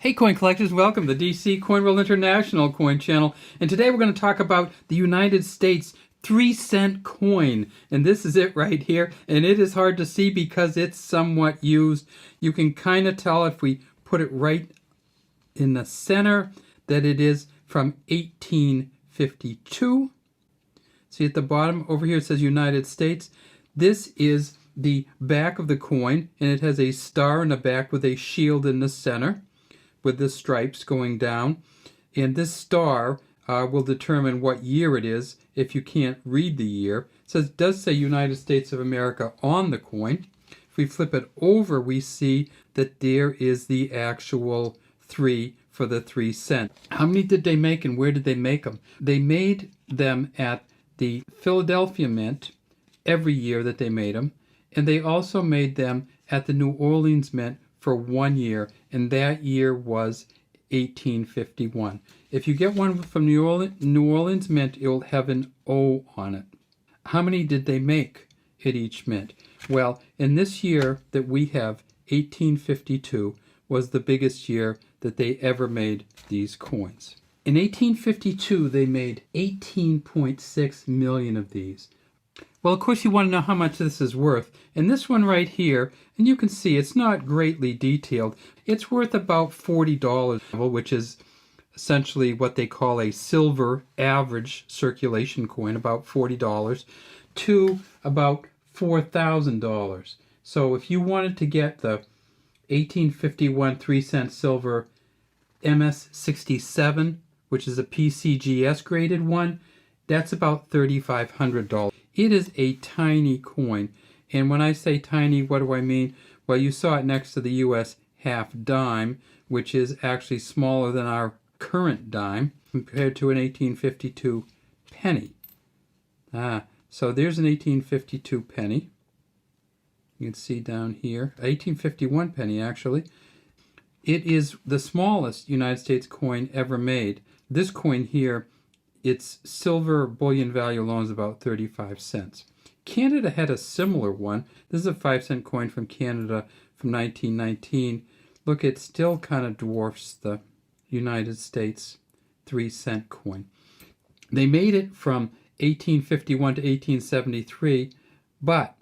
Hey coin collectors, welcome to the DC Coin World International coin channel. And today we're going to talk about the United States 3-cent coin. And this is it right here. And it is hard to see because it's somewhat used. You can kind of tell if we put it right in the center that it is from 1852. See at the bottom over here it says United States. This is the back of the coin, and it has a star in the back with a shield in the center, with the stripes going down, and this star will determine what year it is if you can't read the year. It does say United States of America on the coin. If we flip it over, we see that there is the actual 3 for the 3 cent. How many did they make and where did they make them? They made them at the Philadelphia Mint every year that they made them, and they also made them at the New Orleans Mint for 1 year, and that year was 1851. If you get one from New Orleans Mint, it will have an O on it. How many did they make at each mint? Well, in this year that we have, 1852, was the biggest year that they ever made these coins. In 1852, they made 18.6 million of these. Well, of course, you want to know how much this is worth. And this one right here, and you can see it's not greatly detailed. It's worth about $40, which is essentially what they call a silver average circulation coin, about $40, to about $4,000. So if you wanted to get the 1851 3-cent silver MS-67, which is a PCGS graded one, that's about $3,500. It is a tiny coin. And when I say tiny, what do I mean? Well, you saw it next to the US half dime, which is actually smaller than our current dime compared to an 1852 penny. So there's an 1852 penny. You can see down here, 1851 penny actually. It is the smallest United States coin ever made. This coin here, its silver bullion value alone is about 35 cents. Canada had a similar one. This is a 5-cent coin from Canada from 1919. Look, it still kind of dwarfs the United States 3-cent coin. They made it from 1851 to 1873, but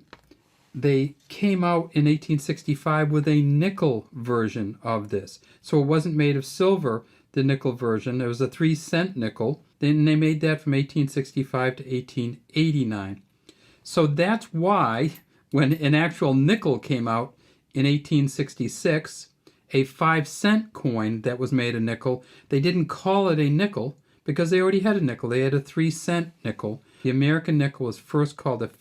they came out in 1865 with a nickel version of this. So it wasn't made of silver, the nickel version. It was a 3-cent nickel. Then they made that from 1865 to 1889. So that's why when an actual nickel came out in 1866, a 5-cent coin that was made of nickel, they didn't call it a nickel because they already had a nickel. They had a 3-cent nickel. The American nickel was first called a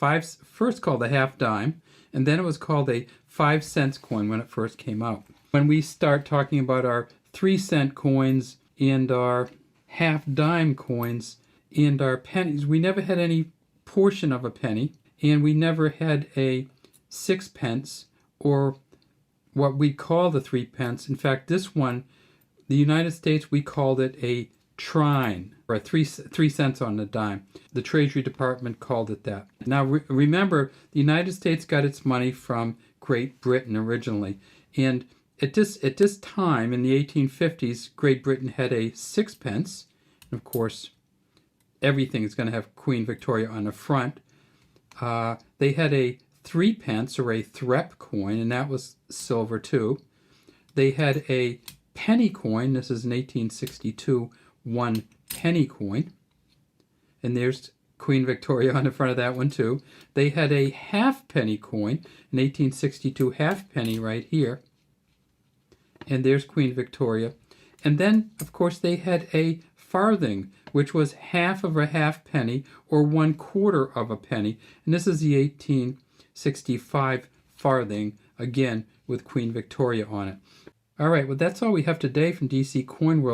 half dime, and then it was called a 5-cent coin when it first came out. When we start talking about our 3-cent coins and our half-dime coins and our pennies, we never had any portion of a penny, and we never had a 6-pence or what we call the 3-pence. In fact, this one, the United States, we called it a trine, or 3 cents on the dime. The Treasury Department called it that. Now remember, the United States got its money from Great Britain originally, and at this time in the 1850s, Great Britain had a 6-pence, and of course everything is going to have Queen Victoria on the front. They had a 3-pence or a threp coin, and that was silver too. They had a penny coin. This is an 1862 1 penny coin, and there's Queen Victoria on the front of that one too. They had a half-penny coin, an 1862 half-penny right here, and there's Queen Victoria. And then, of course, they had a farthing, which was half of a half-penny or 1/4 of a penny. And this is the 1865 farthing, again, with Queen Victoria on it. All right, well, that's all we have today from DC Coin World.